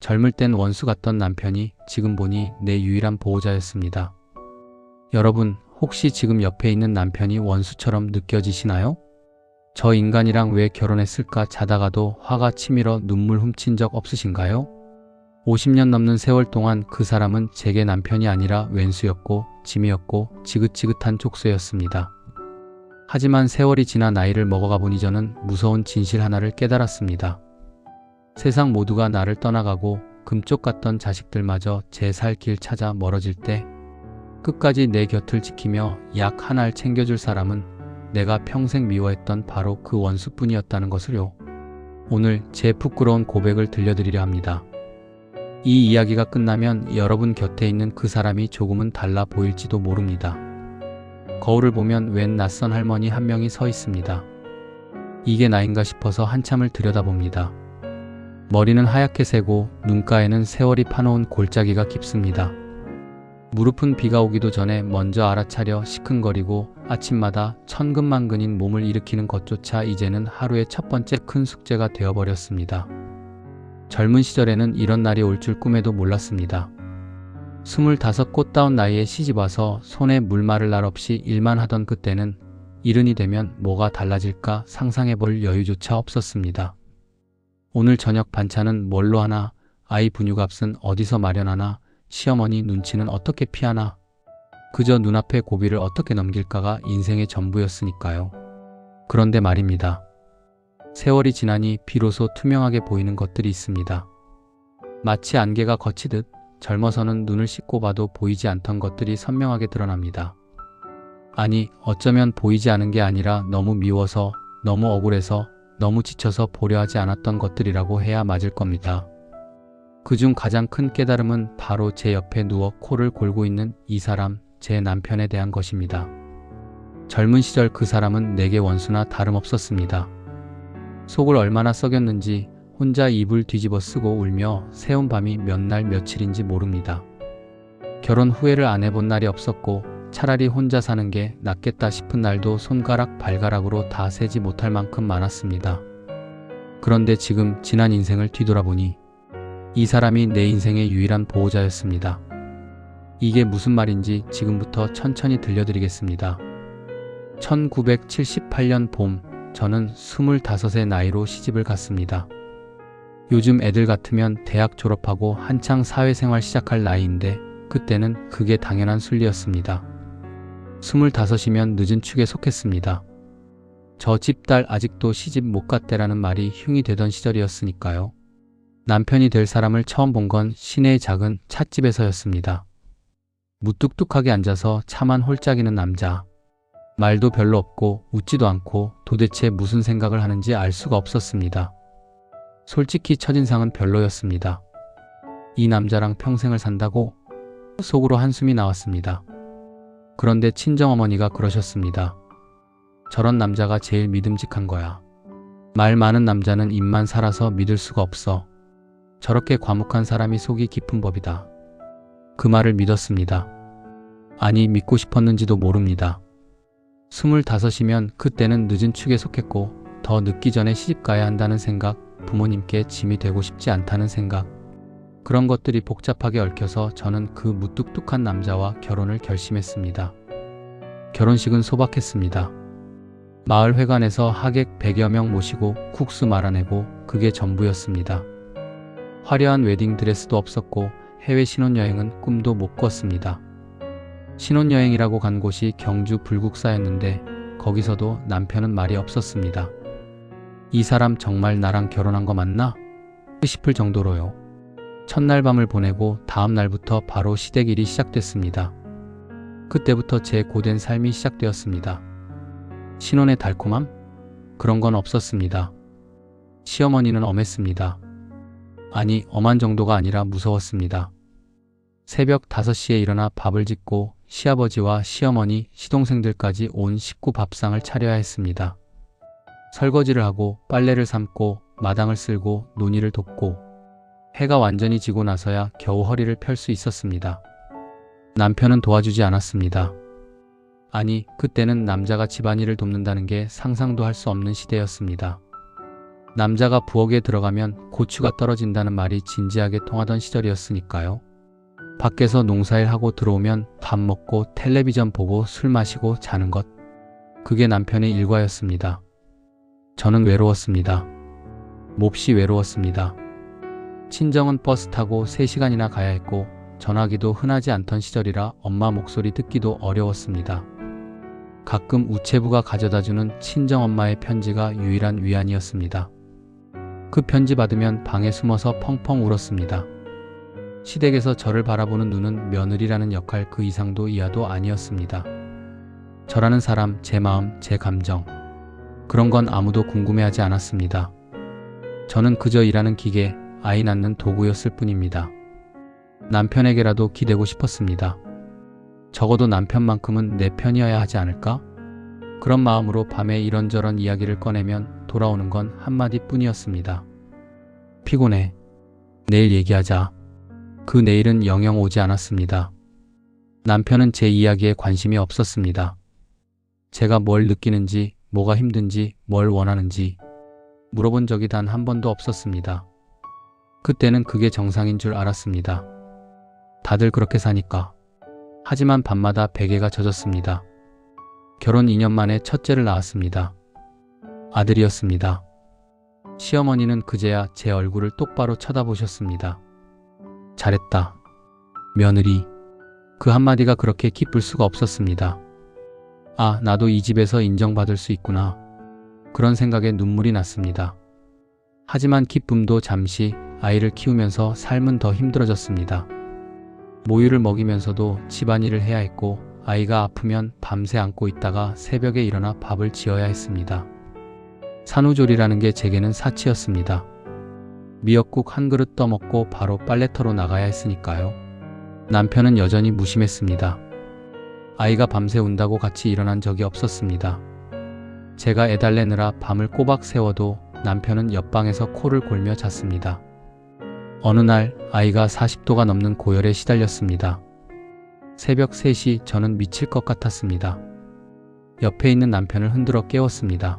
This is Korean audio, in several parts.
젊을 땐 원수 같던 남편이 지금 보니 내 유일한 보호자였습니다. 여러분, 혹시 지금 옆에 있는 남편이 원수처럼 느껴지시나요? 저 인간이랑 왜 결혼했을까 자다가도 화가 치밀어 눈물 훔친 적 없으신가요? 50년 넘는 세월 동안 그 사람은 제게 남편이 아니라 왼수였고 짐이었고 지긋지긋한 족쇄였습니다. 하지만 세월이 지나 나이를 먹어가 보니 저는 무서운 진실 하나를 깨달았습니다. 세상 모두가 나를 떠나가고 금쪽 같던 자식들마저 제 살 길 찾아 멀어질 때 끝까지 내 곁을 지키며 약 한 알 챙겨줄 사람은 내가 평생 미워했던 바로 그 원수뿐이었다는 것을요. 오늘 제 부끄러운 고백을 들려드리려 합니다. 이 이야기가 끝나면 여러분 곁에 있는 그 사람이 조금은 달라 보일지도 모릅니다. 거울을 보면 웬 낯선 할머니 한 명이 서 있습니다. 이게 나인가 싶어서 한참을 들여다봅니다. 머리는 하얗게 새고 눈가에는 세월이 파놓은 골짜기가 깊습니다. 무릎은 비가 오기도 전에 먼저 알아차려 시큰거리고 아침마다 천근만근인 몸을 일으키는 것조차 이제는 하루의 첫 번째 큰 숙제가 되어버렸습니다. 젊은 시절에는 이런 날이 올 줄 꿈에도 몰랐습니다. 25 꽃다운 나이에 시집와서 손에 물 마를 날 없이 일만 하던 그때는 이른이 되면 뭐가 달라질까 상상해볼 여유조차 없었습니다. 오늘 저녁 반찬은 뭘로 하나, 아이 분유값은 어디서 마련하나, 시어머니 눈치는 어떻게 피하나, 그저 눈앞의 고비를 어떻게 넘길까가 인생의 전부였으니까요. 그런데 말입니다. 세월이 지나니 비로소 투명하게 보이는 것들이 있습니다. 마치 안개가 거치듯 젊어서는 눈을 씻고 봐도 보이지 않던 것들이 선명하게 드러납니다. 아니, 어쩌면 보이지 않은 게 아니라 너무 미워서, 너무 억울해서, 너무 지쳐서 보려 하지 않았던 것들이라고 해야 맞을 겁니다. 그중 가장 큰 깨달음은 바로 제 옆에 누워 코를 골고 있는 이 사람, 제 남편에 대한 것입니다. 젊은 시절 그 사람은 내게 원수나 다름없었습니다. 속을 얼마나 썩였는지 혼자 이불 뒤집어 쓰고 울며 새운 밤이 몇 날 며칠인지 모릅니다. 결혼 후회를 안 해본 날이 없었고 차라리 혼자 사는 게 낫겠다 싶은 날도 손가락 발가락으로 다 세지 못할 만큼 많았습니다. 그런데 지금 지난 인생을 뒤돌아보니 이 사람이 내 인생의 유일한 보호자였습니다. 이게 무슨 말인지 지금부터 천천히 들려드리겠습니다. 1978년 봄, 저는 25의 나이로 시집을 갔습니다. 요즘 애들 같으면 대학 졸업하고 한창 사회생활 시작할 나이인데 그때는 그게 당연한 순리였습니다. 25이면 늦은 축에 속했습니다. 저 집 딸 아직도 시집 못 갔대라는 말이 흉이 되던 시절이었으니까요. 남편이 될 사람을 처음 본 건 시내의 작은 찻집에서였습니다. 무뚝뚝하게 앉아서 차만 홀짝이는 남자. 말도 별로 없고 웃지도 않고 도대체 무슨 생각을 하는지 알 수가 없었습니다. 솔직히 첫인상은 별로였습니다. 이 남자랑 평생을 산다고? 속으로 한숨이 나왔습니다. 그런데 친정어머니가 그러셨습니다. 저런 남자가 제일 믿음직한 거야. 말 많은 남자는 입만 살아서 믿을 수가 없어. 저렇게 과묵한 사람이 속이 깊은 법이다. 그 말을 믿었습니다. 아니, 믿고 싶었는지도 모릅니다. 25이면 그때는 늦은 축에 속했고 더 늦기 전에 시집가야 한다는 생각, 부모님께 짐이 되고 싶지 않다는 생각, 그런 것들이 복잡하게 얽혀서 저는 그 무뚝뚝한 남자와 결혼을 결심했습니다. 결혼식은 소박했습니다. 마을 회관에서 하객 100여 명 모시고 국수 말아내고 그게 전부였습니다. 화려한 웨딩드레스도 없었고 해외 신혼여행은 꿈도 못 꿨습니다. 신혼여행이라고 간 곳이 경주 불국사였는데 거기서도 남편은 말이 없었습니다. 이 사람 정말 나랑 결혼한 거 맞나? 싶을 정도로요. 첫날 밤을 보내고 다음 날부터 바로 시댁일이 시작됐습니다. 그때부터 제 고된 삶이 시작되었습니다. 신혼의 달콤함? 그런 건 없었습니다. 시어머니는 엄했습니다. 아니, 엄한 정도가 아니라 무서웠습니다. 새벽 5시에 일어나 밥을 짓고 시아버지와 시어머니, 시동생들까지 온 식구 밥상을 차려야 했습니다. 설거지를 하고 빨래를 삶고 마당을 쓸고 논의를 돕고 해가 완전히 지고 나서야 겨우 허리를 펼 수 있었습니다. 남편은 도와주지 않았습니다. 아니, 그때는 남자가 집안일을 돕는다는 게 상상도 할 수 없는 시대였습니다. 남자가 부엌에 들어가면 고추가 떨어진다는 말이 진지하게 통하던 시절이었으니까요. 밖에서 농사일하고 들어오면 밥 먹고 텔레비전 보고 술 마시고 자는 것. 그게 남편의 일과였습니다. 저는 외로웠습니다. 몹시 외로웠습니다. 친정은 버스 타고 3시간이나 가야 했고 전화기도 흔하지 않던 시절이라 엄마 목소리 듣기도 어려웠습니다. 가끔 우체부가 가져다주는 친정엄마의 편지가 유일한 위안이었습니다. 그 편지 받으면 방에 숨어서 펑펑 울었습니다. 시댁에서 저를 바라보는 눈은 며느리라는 역할 그 이상도 이하도 아니었습니다. 저라는 사람, 제 마음, 제 감정, 그런 건 아무도 궁금해하지 않았습니다. 저는 그저 일하는 기계, 아이 낳는 도구였을 뿐입니다. 남편에게라도 기대고 싶었습니다. 적어도 남편만큼은 내 편이어야 하지 않을까? 그런 마음으로 밤에 이런저런 이야기를 꺼내면 돌아오는 건 한마디 뿐이었습니다. 피곤해. 내일 얘기하자. 그 내일은 영영 오지 않았습니다. 남편은 제 이야기에 관심이 없었습니다. 제가 뭘 느끼는지, 뭐가 힘든지, 뭘 원하는지 물어본 적이 단 한 번도 없었습니다. 그때는 그게 정상인 줄 알았습니다. 다들 그렇게 사니까. 하지만 밤마다 베개가 젖었습니다. 결혼 2년 만에 첫째를 낳았습니다. 아들이었습니다. 시어머니는 그제야 제 얼굴을 똑바로 쳐다보셨습니다. 잘했다. 며느리. 그 한마디가 그렇게 기쁠 수가 없었습니다. 아, 나도 이 집에서 인정받을 수 있구나. 그런 생각에 눈물이 났습니다. 하지만 기쁨도 잠시, 아이를 키우면서 삶은 더 힘들어졌습니다. 모유를 먹이면서도 집안일을 해야 했고 아이가 아프면 밤새 안고 있다가 새벽에 일어나 밥을 지어야 했습니다. 산후조리라는 게 제게는 사치였습니다. 미역국 한 그릇 떠먹고 바로 빨래터로 나가야 했으니까요. 남편은 여전히 무심했습니다. 아이가 밤새 운다고 같이 일어난 적이 없었습니다. 제가 애달래느라 밤을 꼬박 새워도 남편은 옆방에서 코를 골며 잤습니다. 어느 날 아이가 40도가 넘는 고열에 시달렸습니다. 새벽 3시 저는 미칠 것 같았습니다. 옆에 있는 남편을 흔들어 깨웠습니다.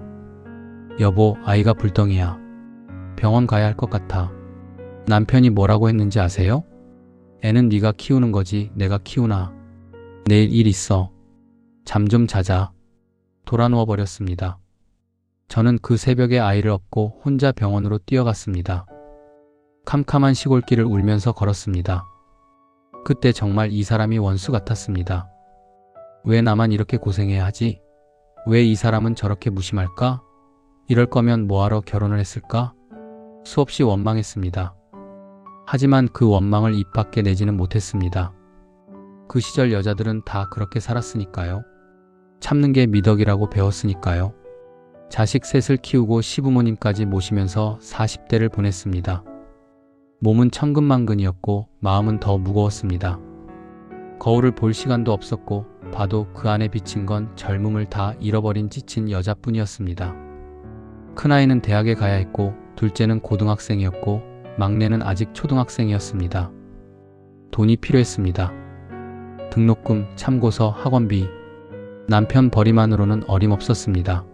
여보, 아이가 불덩이야. 병원 가야 할 것 같아. 남편이 뭐라고 했는지 아세요? 애는 네가 키우는 거지 내가 키우나. 내일 일 있어. 잠 좀 자자. 돌아 누워버렸습니다. 저는 그 새벽에 아이를 업고 혼자 병원으로 뛰어갔습니다. 캄캄한 시골길을 울면서 걸었습니다. 그때 정말 이 사람이 원수 같았습니다. 왜 나만 이렇게 고생해야 하지? 왜 이 사람은 저렇게 무심할까? 이럴 거면 뭐하러 결혼을 했을까? 수없이 원망했습니다. 하지만 그 원망을 입 밖에 내지는 못했습니다. 그 시절 여자들은 다 그렇게 살았으니까요. 참는 게 미덕이라고 배웠으니까요. 자식 셋을 키우고 시부모님까지 모시면서 40대를 보냈습니다. 몸은 천근만근이었고 마음은 더 무거웠습니다. 거울을 볼 시간도 없었고 봐도 그 안에 비친 건 젊음을 다 잃어버린 지친 여자뿐이었습니다. 큰아이는 대학에 가야 했고 둘째는 고등학생이었고 막내는 아직 초등학생이었습니다. 돈이 필요했습니다. 등록금, 참고서, 학원비. 남편 벌이만으로는 어림없었습니다.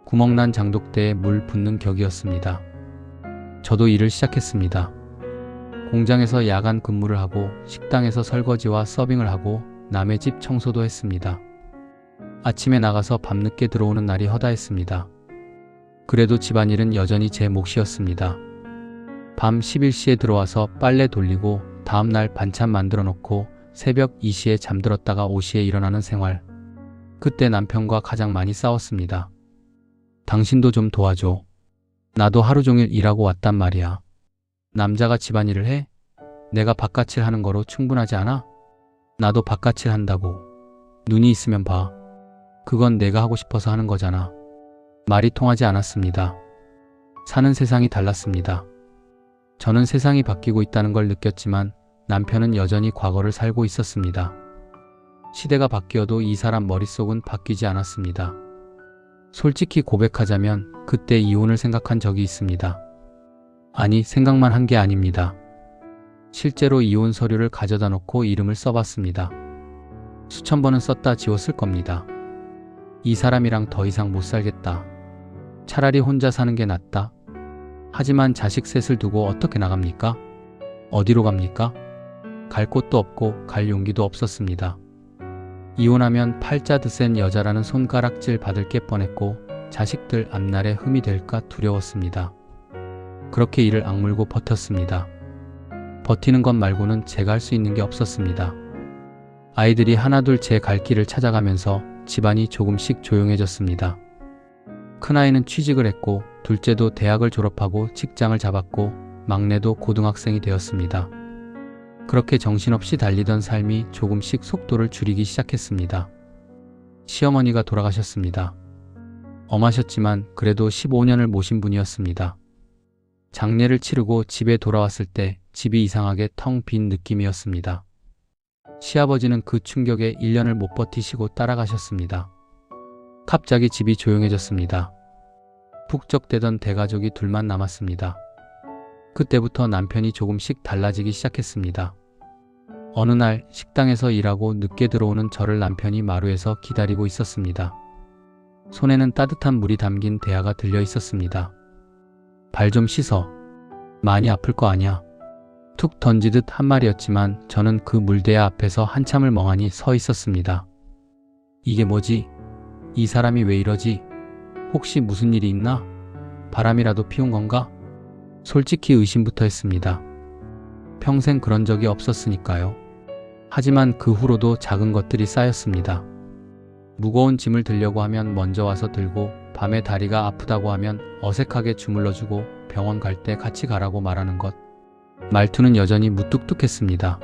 구멍난 장독대에 물 붓는 격이었습니다. 저도 일을 시작했습니다. 공장에서 야간 근무를 하고 식당에서 설거지와 서빙을 하고 남의 집 청소도 했습니다. 아침에 나가서 밤늦게 들어오는 날이 허다했습니다. 그래도 집안일은 여전히 제 몫이었습니다. 밤 11시에 들어와서 빨래 돌리고 다음날 반찬 만들어 놓고 새벽 2시에 잠들었다가 5시에 일어나는 생활. 그때 남편과 가장 많이 싸웠습니다. 당신도 좀 도와줘. 나도 하루 종일 일하고 왔단 말이야. 남자가 집안일을 해? 내가 바깥일 하는 거로 충분하지 않아? 나도 바깥일 한다고. 눈이 있으면 봐. 그건 내가 하고 싶어서 하는 거잖아. 말이 통하지 않았습니다. 사는 세상이 달랐습니다. 저는 세상이 바뀌고 있다는 걸 느꼈지만 남편은 여전히 과거를 살고 있었습니다. 시대가 바뀌어도 이 사람 머릿속은 바뀌지 않았습니다. 솔직히 고백하자면 그때 이혼을 생각한 적이 있습니다. 아니, 생각만 한 게 아닙니다. 실제로 이혼 서류를 가져다 놓고 이름을 써봤습니다. 수천 번은 썼다 지웠을 겁니다. 이 사람이랑 더 이상 못 살겠다. 차라리 혼자 사는 게 낫다. 하지만 자식 셋을 두고 어떻게 나갑니까? 어디로 갑니까? 갈 곳도 없고 갈 용기도 없었습니다. 이혼하면 팔자 드센 여자라는 손가락질 받을 게 뻔했고 자식들 앞날에 흠이 될까 두려웠습니다. 그렇게 이를 악물고 버텼습니다. 버티는 것 말고는 제가 할 수 있는 게 없었습니다. 아이들이 하나둘 제 갈 길을 찾아가면서 집안이 조금씩 조용해졌습니다. 큰아이는 취직을 했고 둘째도 대학을 졸업하고 직장을 잡았고 막내도 고등학생이 되었습니다. 그렇게 정신없이 달리던 삶이 조금씩 속도를 줄이기 시작했습니다. 시어머니가 돌아가셨습니다. 엄하셨지만 그래도 15년을 모신 분이었습니다. 장례를 치르고 집에 돌아왔을 때 집이 이상하게 텅 빈 느낌이었습니다. 시아버지는 그 충격에 1년을 못 버티시고 따라가셨습니다. 갑자기 집이 조용해졌습니다. 북적대던 대가족이 둘만 남았습니다. 그때부터 남편이 조금씩 달라지기 시작했습니다. 어느 날 식당에서 일하고 늦게 들어오는 저를 남편이 마루에서 기다리고 있었습니다. 손에는 따뜻한 물이 담긴 대야가 들려 있었습니다. 발 좀 씻어. 많이 아플 거 아니야. 툭 던지듯 한 말이었지만 저는 그 물대야 앞에서 한참을 멍하니 서 있었습니다. 이게 뭐지? 이 사람이 왜 이러지? 혹시 무슨 일이 있나? 바람이라도 피운 건가? 솔직히 의심부터 했습니다. 평생 그런 적이 없었으니까요. 하지만 그 후로도 작은 것들이 쌓였습니다. 무거운 짐을 들려고 하면 먼저 와서 들고, 밤에 다리가 아프다고 하면 어색하게 주물러주고, 병원 갈 때 같이 가라고 말하는 것. 말투는 여전히 무뚝뚝했습니다.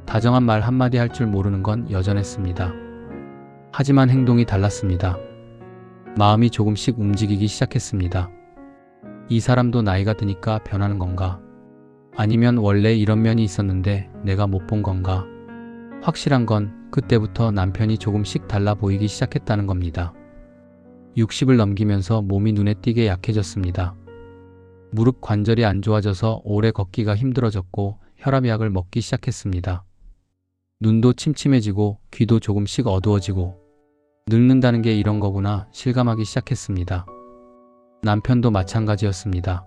다정한 말 한마디 할 줄 모르는 건 여전했습니다. 하지만 행동이 달랐습니다. 마음이 조금씩 움직이기 시작했습니다. 이 사람도 나이가 드니까 변하는 건가? 아니면 원래 이런 면이 있었는데 내가 못 본 건가? 확실한 건 그때부터 남편이 조금씩 달라 보이기 시작했다는 겁니다. 60을 넘기면서 몸이 눈에 띄게 약해졌습니다. 무릎 관절이 안 좋아져서 오래 걷기가 힘들어졌고 혈압약을 먹기 시작했습니다. 눈도 침침해지고 귀도 조금씩 어두워지고 늙는다는 게 이런 거구나 실감하기 시작했습니다. 남편도 마찬가지였습니다.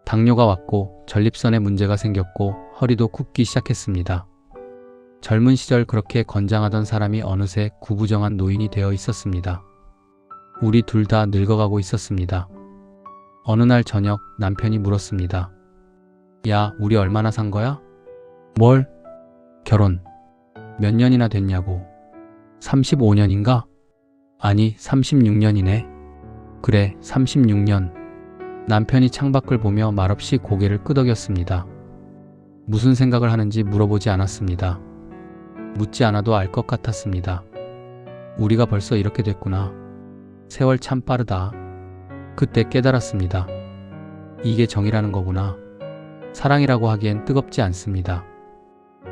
당뇨가 왔고 전립선에 문제가 생겼고 허리도 굽기 시작했습니다. 젊은 시절 그렇게 건장하던 사람이 어느새 구부정한 노인이 되어 있었습니다. 우리 둘 다 늙어가고 있었습니다. 어느 날 저녁 남편이 물었습니다. 야, 우리 얼마나 산 거야? 뭘? 결혼. 몇 년이나 됐냐고. 35년인가? 아니, 36년이네. 그래, 36년. 남편이 창밖을 보며 말없이 고개를 끄덕였습니다. 무슨 생각을 하는지 물어보지 않았습니다. 묻지 않아도 알 것 같았습니다. 우리가 벌써 이렇게 됐구나. 세월 참 빠르다. 그때 깨달았습니다. 이게 정이라는 거구나. 사랑이라고 하기엔 뜨겁지 않습니다.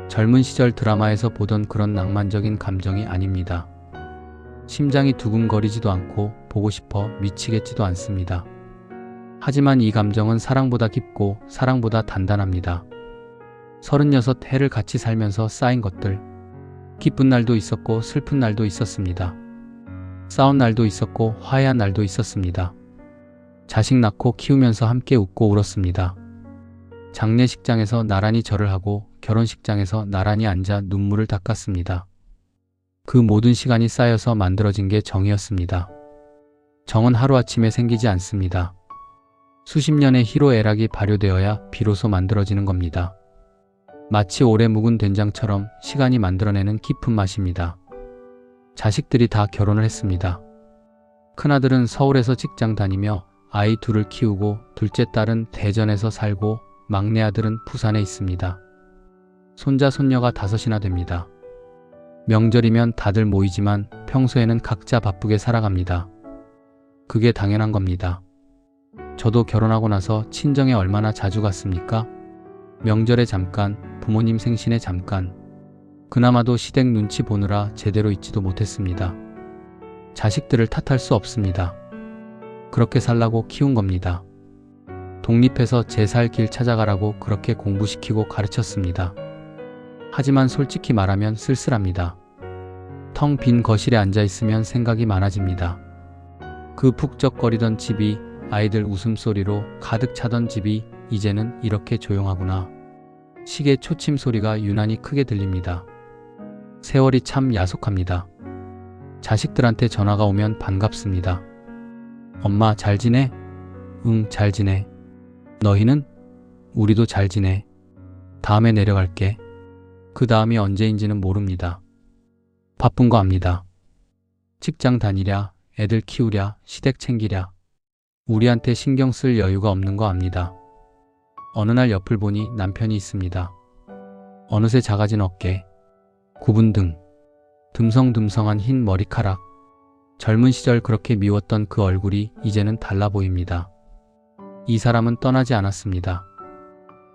젊은 시절 드라마에서 보던 그런 낭만적인 감정이 아닙니다. 심장이 두근거리지도 않고 보고 싶어 미치겠지도 않습니다. 하지만 이 감정은 사랑보다 깊고 사랑보다 단단합니다. 36 해를 같이 살면서 쌓인 것들. 기쁜 날도 있었고 슬픈 날도 있었습니다. 싸운 날도 있었고 화해한 날도 있었습니다. 자식 낳고 키우면서 함께 웃고 울었습니다. 장례식장에서 나란히 절을 하고 결혼식장에서 나란히 앉아 눈물을 닦았습니다. 그 모든 시간이 쌓여서 만들어진 게 정이었습니다. 정은 하루아침에 생기지 않습니다. 수십 년의 희로애락이 발효되어야 비로소 만들어지는 겁니다. 마치 오래 묵은 된장처럼 시간이 만들어내는 깊은 맛입니다. 자식들이 다 결혼을 했습니다. 큰아들은 서울에서 직장 다니며 아이 둘을 키우고 둘째 딸은 대전에서 살고 막내 아들은 부산에 있습니다. 손자 손녀가 5이나 됩니다. 명절이면 다들 모이지만 평소에는 각자 바쁘게 살아갑니다. 그게 당연한 겁니다. 저도 결혼하고 나서 친정에 얼마나 자주 갔습니까? 명절에 잠깐, 부모님 생신에 잠깐. 그나마도 시댁 눈치 보느라 제대로 있지도 못했습니다. 자식들을 탓할 수 없습니다. 그렇게 살라고 키운 겁니다. 독립해서 제 살 길 찾아가라고 그렇게 공부시키고 가르쳤습니다. 하지만 솔직히 말하면 쓸쓸합니다. 텅 빈 거실에 앉아있으면 생각이 많아집니다. 그 푹적거리던 집이 아이들 웃음소리로 가득 차던 집이 이제는 이렇게 조용하구나. 시계 초침 소리가 유난히 크게 들립니다. 세월이 참 야속합니다. 자식들한테 전화가 오면 반갑습니다. 엄마 잘 지내? 응, 잘 지내. 너희는? 우리도 잘 지내. 다음에 내려갈게. 그 다음이 언제인지는 모릅니다. 바쁜 거 압니다. 직장 다니랴, 애들 키우랴, 시댁 챙기랴. 우리한테 신경 쓸 여유가 없는 거 압니다. 어느 날 옆을 보니 남편이 있습니다. 어느새 작아진 어깨, 굽은 등, 듬성듬성한 흰 머리카락. 젊은 시절 그렇게 미웠던 그 얼굴이 이제는 달라 보입니다. 이 사람은 떠나지 않았습니다.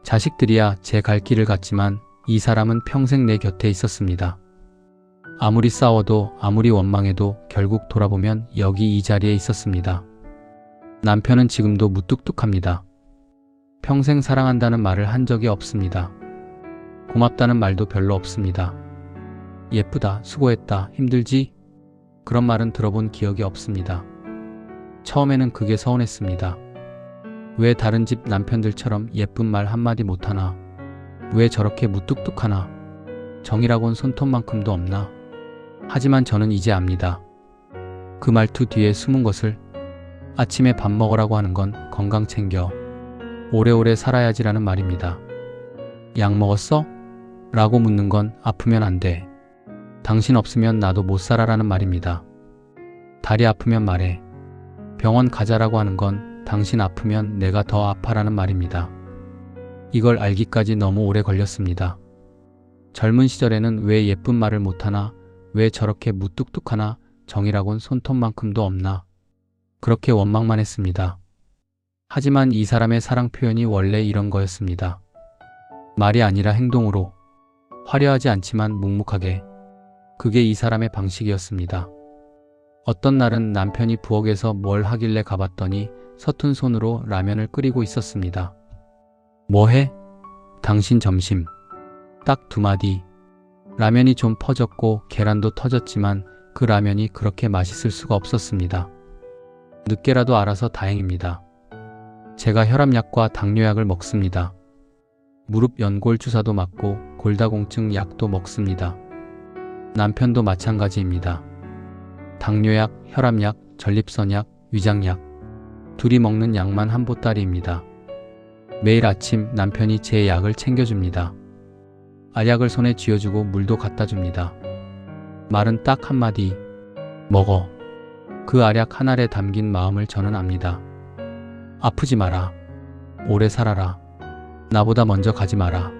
자식들이야 제 갈 길을 갔지만 이 사람은 평생 내 곁에 있었습니다. 아무리 싸워도 아무리 원망해도 결국 돌아보면 여기 이 자리에 있었습니다. 남편은 지금도 무뚝뚝합니다. 평생 사랑한다는 말을 한 적이 없습니다. 고맙다는 말도 별로 없습니다. 예쁘다, 수고했다, 힘들지? 그런 말은 들어본 기억이 없습니다. 처음에는 그게 서운했습니다. 왜 다른 집 남편들처럼 예쁜 말 한마디 못하나? 왜 저렇게 무뚝뚝하나? 정이라곤 손톱만큼도 없나? 하지만 저는 이제 압니다. 그 말투 뒤에 숨은 것을. 아침에 밥 먹으라고 하는 건 건강 챙겨. 오래오래 살아야지라는 말입니다. 약 먹었어? 라고 묻는 건 아프면 안 돼. 당신 없으면 나도 못 살아라는 말입니다. 다리 아프면 말해. 병원 가자라고 하는 건 당신 아프면 내가 더 아파라는 말입니다. 이걸 알기까지 너무 오래 걸렸습니다. 젊은 시절에는 왜 예쁜 말을 못하나? 왜 저렇게 무뚝뚝하나? 정이라곤 손톱만큼도 없나? 그렇게 원망만 했습니다. 하지만 이 사람의 사랑 표현이 원래 이런 거였습니다. 말이 아니라 행동으로. 화려하지 않지만 묵묵하게. 그게 이 사람의 방식이었습니다. 어떤 날은 남편이 부엌에서 뭘 하길래 가봤더니 서툰 손으로 라면을 끓이고 있었습니다. 뭐 해? 당신 점심. 딱 두 마디. 라면이 좀 퍼졌고 계란도 터졌지만 그 라면이 그렇게 맛있을 수가 없었습니다. 늦게라도 알아서 다행입니다. 제가 혈압약과 당뇨약을 먹습니다. 무릎 연골 주사도 맞고 골다공증 약도 먹습니다. 남편도 마찬가지입니다. 당뇨약, 혈압약, 전립선약, 위장약. 둘이 먹는 약만 한 보따리입니다. 매일 아침 남편이 제 약을 챙겨줍니다. 알약을 손에 쥐어주고 물도 갖다 줍니다. 말은 딱 한마디. 먹어. 그 알약 한 알에 담긴 마음을 저는 압니다. 아프지 마라. 오래 살아라. 나보다 먼저 가지 마라.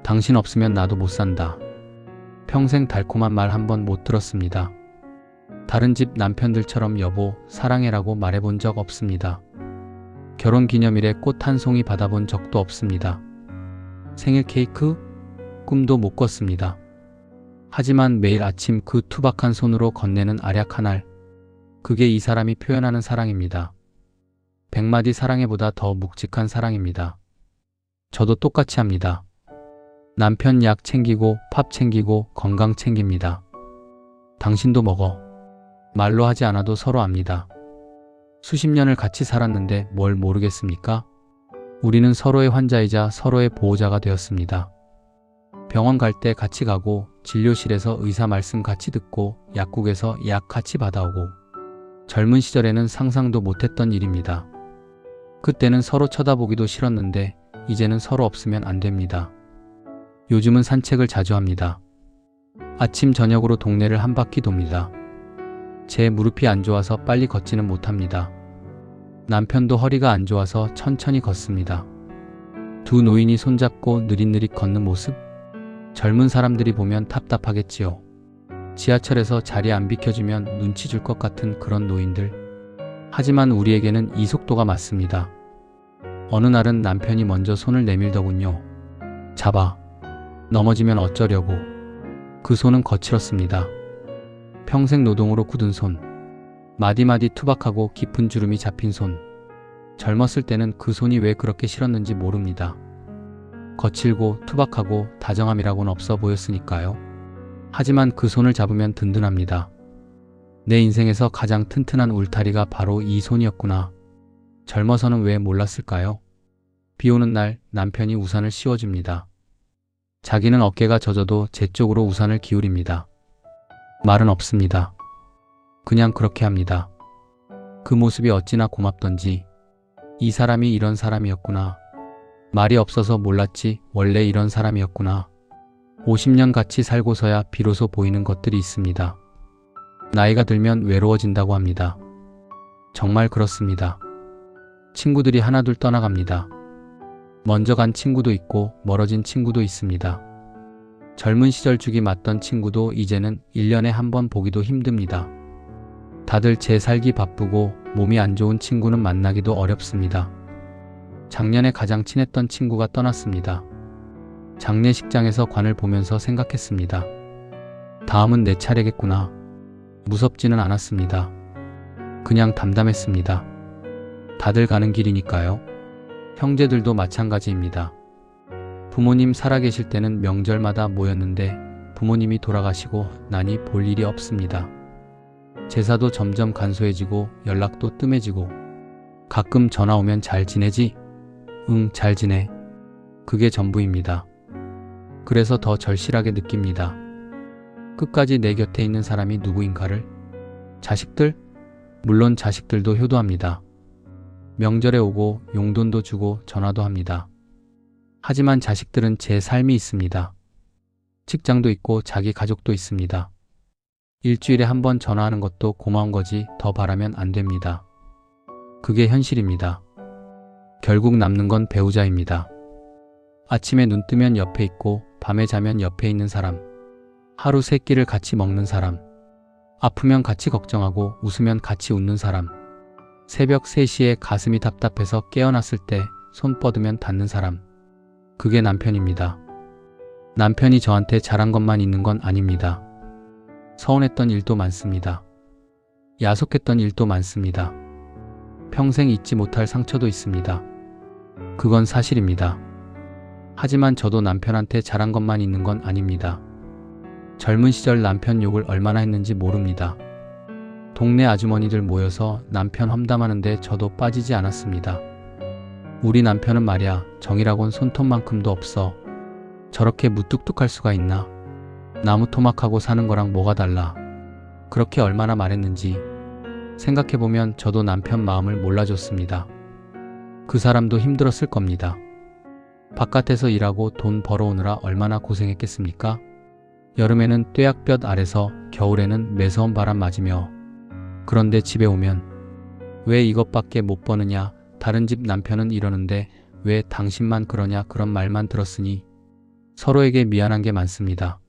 당신 없으면 나도 못 산다. 평생 달콤한 말 한 번 못 들었습니다. 다른 집 남편들처럼 여보, 사랑해라고 말해본 적 없습니다. 결혼기념일에 꽃 한 송이 받아본 적도 없습니다. 생일 케이크? 꿈도 못 꿨습니다. 하지만 매일 아침 그 투박한 손으로 건네는 알약 한 알. 그게 이 사람이 표현하는 사랑입니다. 100마디 사랑해보다 더 묵직한 사랑입니다. 저도 똑같이 합니다. 남편 약 챙기고 밥 챙기고 건강 챙깁니다. 당신도 먹어. 말로 하지 않아도 서로 압니다. 수십 년을 같이 살았는데 뭘 모르겠습니까? 우리는 서로의 환자이자 서로의 보호자가 되었습니다. 병원 갈 때 같이 가고 진료실에서 의사 말씀 같이 듣고 약국에서 약 같이 받아오고. 젊은 시절에는 상상도 못했던 일입니다. 그때는 서로 쳐다보기도 싫었는데 이제는 서로 없으면 안 됩니다. 요즘은 산책을 자주 합니다. 아침 저녁으로 동네를 한 바퀴 돕니다. 제 무릎이 안 좋아서 빨리 걷지는 못합니다. 남편도 허리가 안 좋아서 천천히 걷습니다. 두 노인이 손잡고 느릿느릿 걷는 모습? 젊은 사람들이 보면 답답하겠지요. 지하철에서 자리 안 비켜주면 눈치 줄 것 같은 그런 노인들. 하지만 우리에게는 이 속도가 맞습니다. 어느 날은 남편이 먼저 손을 내밀더군요. 잡아. 넘어지면 어쩌려고. 그 손은 거칠었습니다. 평생 노동으로 굳은 손. 마디마디 투박하고 깊은 주름이 잡힌 손. 젊었을 때는 그 손이 왜 그렇게 싫었는지 모릅니다. 거칠고 투박하고 다정함이라고는 없어 보였으니까요. 하지만 그 손을 잡으면 든든합니다. 내 인생에서 가장 튼튼한 울타리가 바로 이 손이었구나. 젊어서는 왜 몰랐을까요? 비 오는 날 남편이 우산을 씌워줍니다. 자기는 어깨가 젖어도 제 쪽으로 우산을 기울입니다. 말은 없습니다. 그냥 그렇게 합니다. 그 모습이 어찌나 고맙던지, 이 사람이 이런 사람이었구나. 말이 없어서 몰랐지 원래 이런 사람이었구나. 50년 같이 살고서야 비로소 보이는 것들이 있습니다. 나이가 들면 외로워진다고 합니다. 정말 그렇습니다. 친구들이 하나둘 떠나갑니다. 먼저 간 친구도 있고 멀어진 친구도 있습니다. 젊은 시절 죽이 맞던 친구도 이제는 1년에 한 번 보기도 힘듭니다. 다들 제 살기 바쁘고 몸이 안 좋은 친구는 만나기도 어렵습니다. 작년에 가장 친했던 친구가 떠났습니다. 장례식장에서 관을 보면서 생각했습니다. 다음은 내 차례겠구나. 무섭지는 않았습니다. 그냥 담담했습니다. 다들 가는 길이니까요. 형제들도 마찬가지입니다. 부모님 살아계실 때는 명절마다 모였는데 부모님이 돌아가시고 나니 볼 일이 없습니다. 제사도 점점 간소해지고 연락도 뜸해지고 가끔 전화 오면 잘 지내지? 응, 잘 지내. 그게 전부입니다. 그래서 더 절실하게 느낍니다. 끝까지 내 곁에 있는 사람이 누구인가를. 자식들? 물론 자식들도 효도합니다. 명절에 오고 용돈도 주고 전화도 합니다. 하지만 자식들은 제 삶이 있습니다. 직장도 있고 자기 가족도 있습니다. 일주일에 한 번 전화하는 것도 고마운 거지 더 바라면 안 됩니다. 그게 현실입니다. 결국 남는 건 배우자입니다. 아침에 눈 뜨면 옆에 있고 밤에 자면 옆에 있는 사람. 하루 세 끼를 같이 먹는 사람. 아프면 같이 걱정하고 웃으면 같이 웃는 사람. 새벽 3시에 가슴이 답답해서 깨어났을 때 손 뻗으면 닿는 사람. 그게 남편입니다. 남편이 저한테 잘한 것만 있는 건 아닙니다. 서운했던 일도 많습니다. 야속했던 일도 많습니다. 평생 잊지 못할 상처도 있습니다. 그건 사실입니다. 하지만 저도 남편한테 잘한 것만 있는 건 아닙니다. 젊은 시절 남편 욕을 얼마나 했는지 모릅니다. 동네 아주머니들 모여서 남편 험담하는데 저도 빠지지 않았습니다. 우리 남편은 말이야 정이라곤 손톱만큼도 없어. 저렇게 무뚝뚝할 수가 있나? 나무 토막하고 사는 거랑 뭐가 달라? 그렇게 얼마나 말했는지 생각해보면 저도 남편 마음을 몰라줬습니다. 그 사람도 힘들었을 겁니다. 바깥에서 일하고 돈 벌어오느라 얼마나 고생했겠습니까? 여름에는 뙤약볕 아래서, 겨울에는 매서운 바람 맞으며. 그런데 집에 오면 왜 이것밖에 못 버느냐, 다른 집 남편은 이러는데 왜 당신만 그러냐, 그런 말만 들었으니 서로에게 미안한 게 많습니다.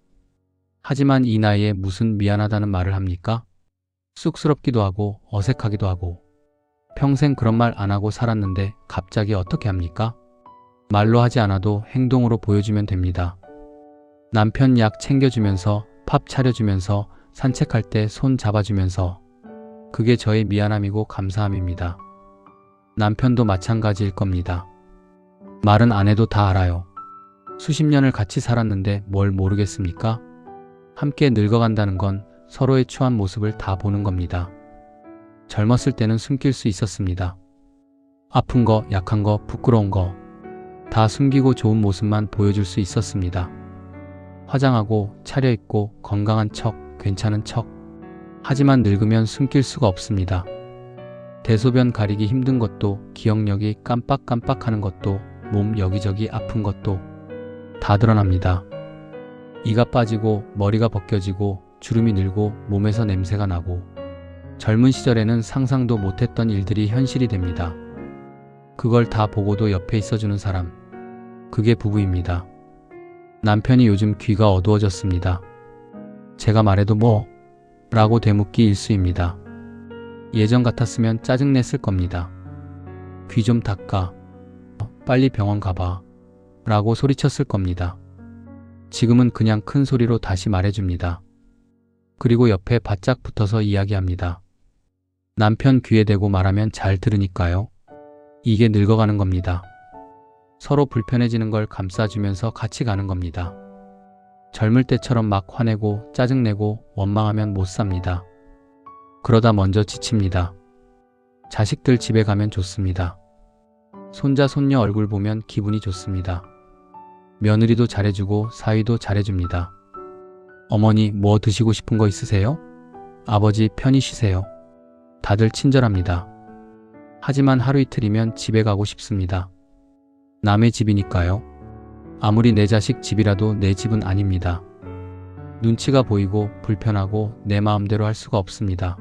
하지만 이 나이에 무슨 미안하다는 말을 합니까? 쑥스럽기도 하고 어색하기도 하고. 평생 그런 말 안 하고 살았는데 갑자기 어떻게 합니까? 말로 하지 않아도 행동으로 보여주면 됩니다. 남편 약 챙겨주면서, 밥 차려주면서, 산책할 때 손 잡아주면서. 그게 저의 미안함이고 감사함입니다. 남편도 마찬가지일 겁니다. 말은 안 해도 다 알아요. 수십 년을 같이 살았는데 뭘 모르겠습니까? 함께 늙어간다는 건 서로의 추한 모습을 다 보는 겁니다. 젊었을 때는 숨길 수 있었습니다. 아픈 거, 약한 거, 부끄러운 거 다 숨기고 좋은 모습만 보여줄 수 있었습니다. 화장하고 차려입고 건강한 척, 괜찮은 척. 하지만 늙으면 숨길 수가 없습니다. 대소변 가리기 힘든 것도, 기억력이 깜빡깜빡하는 것도, 몸 여기저기 아픈 것도 다 드러납니다. 이가 빠지고 머리가 벗겨지고 주름이 늘고 몸에서 냄새가 나고. 젊은 시절에는 상상도 못했던 일들이 현실이 됩니다. 그걸 다 보고도 옆에 있어주는 사람. 그게 부부입니다. 남편이 요즘 귀가 어두워졌습니다. 제가 말해도 뭐? 라고 되묻기 일쑤입니다. 예전 같았으면 짜증냈을 겁니다. 귀 좀 닦아. 빨리 병원 가봐. 라고 소리쳤을 겁니다. 지금은 그냥 큰 소리로 다시 말해줍니다. 그리고 옆에 바짝 붙어서 이야기합니다. 남편 귀에 대고 말하면 잘 들으니까요. 이게 늙어가는 겁니다. 서로 불편해지는 걸 감싸주면서 같이 가는 겁니다. 젊을 때처럼 막 화내고 짜증내고 원망하면 못 삽니다. 그러다 먼저 지칩니다. 자식들 집에 가면 좋습니다. 손자 손녀 얼굴 보면 기분이 좋습니다. 며느리도 잘해주고 사위도 잘해줍니다. 어머니 뭐 드시고 싶은 거 있으세요? 아버지 편히 쉬세요. 다들 친절합니다. 하지만 하루 이틀이면 집에 가고 싶습니다. 남의 집이니까요. 아무리 내 자식 집이라도 내 집은 아닙니다. 눈치가 보이고 불편하고 내 마음대로 할 수가 없습니다.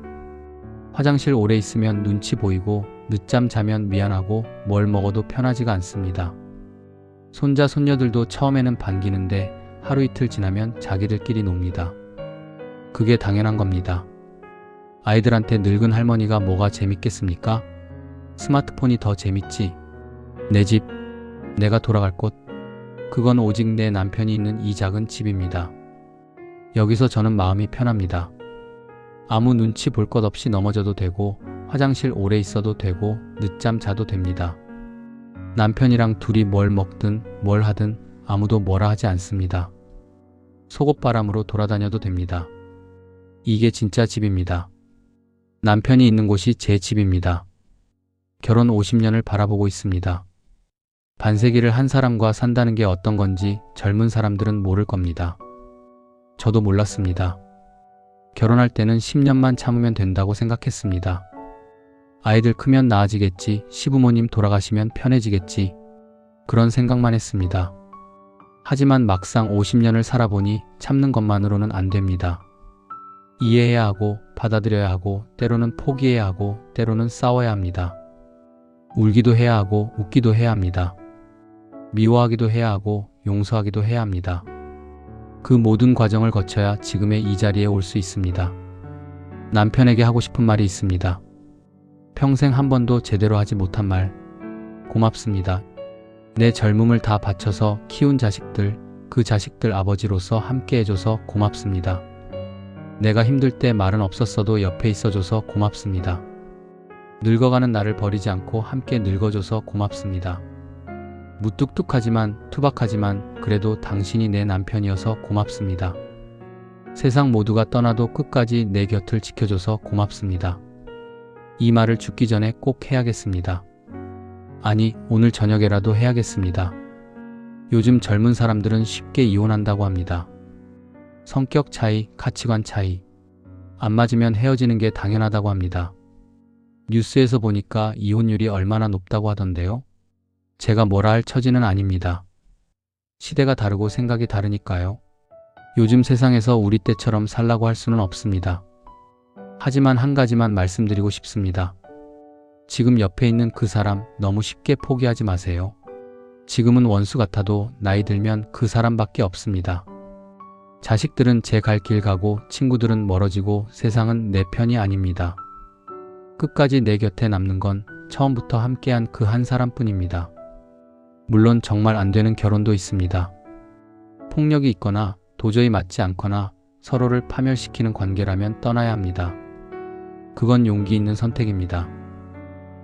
화장실 오래 있으면 눈치 보이고 늦잠 자면 미안하고 뭘 먹어도 편하지가 않습니다. 손자 손녀들도 처음에는 반기는데 하루 이틀 지나면 자기들끼리 놉니다. 그게 당연한 겁니다. 아이들한테 늙은 할머니가 뭐가 재밌겠습니까? 스마트폰이 더 재밌지. 내 집, 내가 돌아갈 곳, 그건 오직 내 남편이 있는 이 작은 집입니다. 여기서 저는 마음이 편합니다. 아무 눈치 볼 것 없이 넘어져도 되고 화장실 오래 있어도 되고 늦잠 자도 됩니다. 남편이랑 둘이 뭘 먹든 뭘 하든 아무도 뭐라 하지 않습니다. 속옷바람으로 돌아다녀도 됩니다. 이게 진짜 집입니다. 남편이 있는 곳이 제 집입니다. 결혼 50년을 바라보고 있습니다. 반세기를 한 사람과 산다는 게 어떤 건지 젊은 사람들은 모를 겁니다. 저도 몰랐습니다. 결혼할 때는 10년만 참으면 된다고 생각했습니다. 아이들 크면 나아지겠지, 시부모님 돌아가시면 편해지겠지, 그런 생각만 했습니다. 하지만 막상 50년을 살아보니 참는 것만으로는 안 됩니다. 이해해야 하고 받아들여야 하고 때로는 포기해야 하고 때로는 싸워야 합니다. 울기도 해야 하고 웃기도 해야 합니다. 미워하기도 해야 하고 용서하기도 해야 합니다. 그 모든 과정을 거쳐야 지금의 이 자리에 올 수 있습니다. 남편에게 하고 싶은 말이 있습니다. 평생 한 번도 제대로 하지 못한 말, 고맙습니다. 내 젊음을 다 바쳐서 키운 자식들, 그 자식들 아버지로서 함께 해줘서 고맙습니다. 내가 힘들 때 말은 없었어도 옆에 있어줘서 고맙습니다. 늙어가는 나를 버리지 않고 함께 늙어줘서 고맙습니다. 무뚝뚝하지만 투박하지만 그래도 당신이 내 남편이어서 고맙습니다. 세상 모두가 떠나도 끝까지 내 곁을 지켜줘서 고맙습니다. 이 말을 죽기 전에 꼭 해야겠습니다. 아니, 오늘 저녁에라도 해야겠습니다. 요즘 젊은 사람들은 쉽게 이혼한다고 합니다. 성격 차이, 가치관 차이, 안 맞으면 헤어지는 게 당연하다고 합니다. 뉴스에서 보니까 이혼율이 얼마나 높다고 하던데요. 제가 뭐라 할 처지는 아닙니다. 시대가 다르고 생각이 다르니까요. 요즘 세상에서 우리 때처럼 살라고 할 수는 없습니다. 하지만 한 가지만 말씀드리고 싶습니다. 지금 옆에 있는 그 사람 너무 쉽게 포기하지 마세요. 지금은 원수 같아도 나이 들면 그 사람밖에 없습니다. 자식들은 제 갈 길 가고 친구들은 멀어지고 세상은 내 편이 아닙니다. 끝까지 내 곁에 남는 건 처음부터 함께한 그 한 사람뿐입니다. 물론 정말 안 되는 결혼도 있습니다. 폭력이 있거나 도저히 맞지 않거나 서로를 파멸시키는 관계라면 떠나야 합니다. 그건 용기 있는 선택입니다.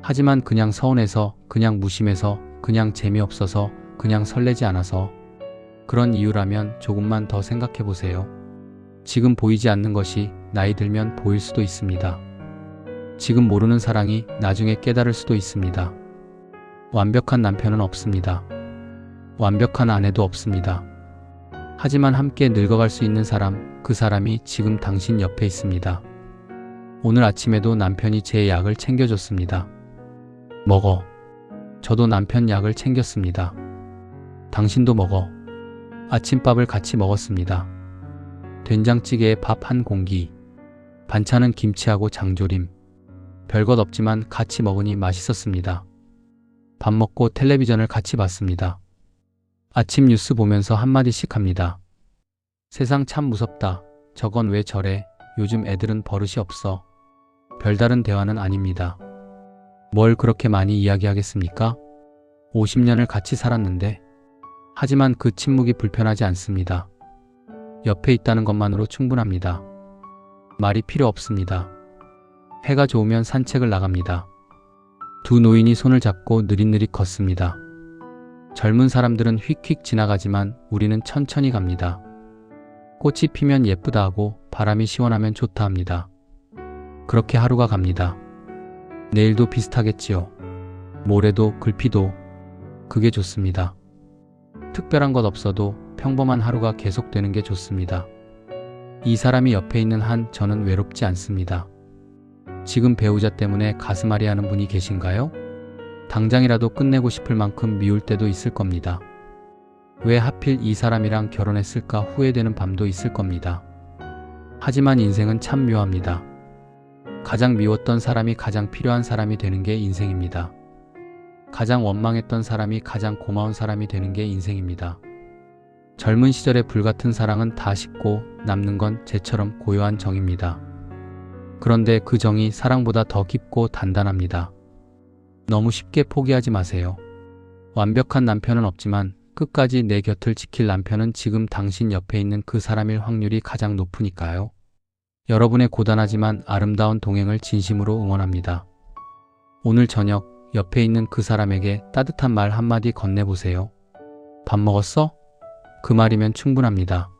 하지만 그냥 서운해서, 그냥 무심해서, 그냥 재미없어서, 그냥 설레지 않아서 그런 이유라면 조금만 더 생각해 보세요. 지금 보이지 않는 것이 나이 들면 보일 수도 있습니다. 지금 모르는 사랑이 나중에 깨달을 수도 있습니다. 완벽한 남편은 없습니다. 완벽한 아내도 없습니다. 하지만 함께 늙어갈 수 있는 사람, 그 사람이 지금 당신 옆에 있습니다. 오늘 아침에도 남편이 제 약을 챙겨줬습니다. 먹어. 저도 남편 약을 챙겼습니다. 당신도 먹어. 아침밥을 같이 먹었습니다. 된장찌개에 밥 한 공기, 반찬은 김치하고 장조림. 별것 없지만 같이 먹으니 맛있었습니다. 밥 먹고 텔레비전을 같이 봤습니다. 아침 뉴스 보면서 한마디씩 합니다. 세상 참 무섭다. 저건 왜 저래? 요즘 애들은 버릇이 없어. 별다른 대화는 아닙니다. 뭘 그렇게 많이 이야기하겠습니까? 50년을 같이 살았는데. 하지만 그 침묵이 불편하지 않습니다. 옆에 있다는 것만으로 충분합니다. 말이 필요 없습니다. 해가 좋으면 산책을 나갑니다. 두 노인이 손을 잡고 느릿느릿 걷습니다. 젊은 사람들은 휙휙 지나가지만 우리는 천천히 갑니다. 꽃이 피면 예쁘다 하고 바람이 시원하면 좋다 합니다. 그렇게 하루가 갑니다. 내일도 비슷하겠지요. 모레도, 글피도. 그게 좋습니다. 특별한 것 없어도 평범한 하루가 계속되는 게 좋습니다. 이 사람이 옆에 있는 한 저는 외롭지 않습니다. 지금 배우자 때문에 가슴앓이 하는 분이 계신가요? 당장이라도 끝내고 싶을 만큼 미울 때도 있을 겁니다. 왜 하필 이 사람이랑 결혼했을까 후회되는 밤도 있을 겁니다. 하지만 인생은 참 묘합니다. 가장 미웠던 사람이 가장 필요한 사람이 되는 게 인생입니다. 가장 원망했던 사람이 가장 고마운 사람이 되는 게 인생입니다. 젊은 시절의 불같은 사랑은 다 식고 남는 건 재처럼 고요한 정입니다. 그런데 그 정이 사랑보다 더 깊고 단단합니다. 너무 쉽게 포기하지 마세요. 완벽한 남편은 없지만 끝까지 내 곁을 지킬 남편은 지금 당신 옆에 있는 그 사람일 확률이 가장 높으니까요. 여러분의 고단하지만 아름다운 동행을 진심으로 응원합니다. 오늘 저녁 옆에 있는 그 사람에게 따뜻한 말 한마디 건네보세요. 밥 먹었어? 그 말이면 충분합니다.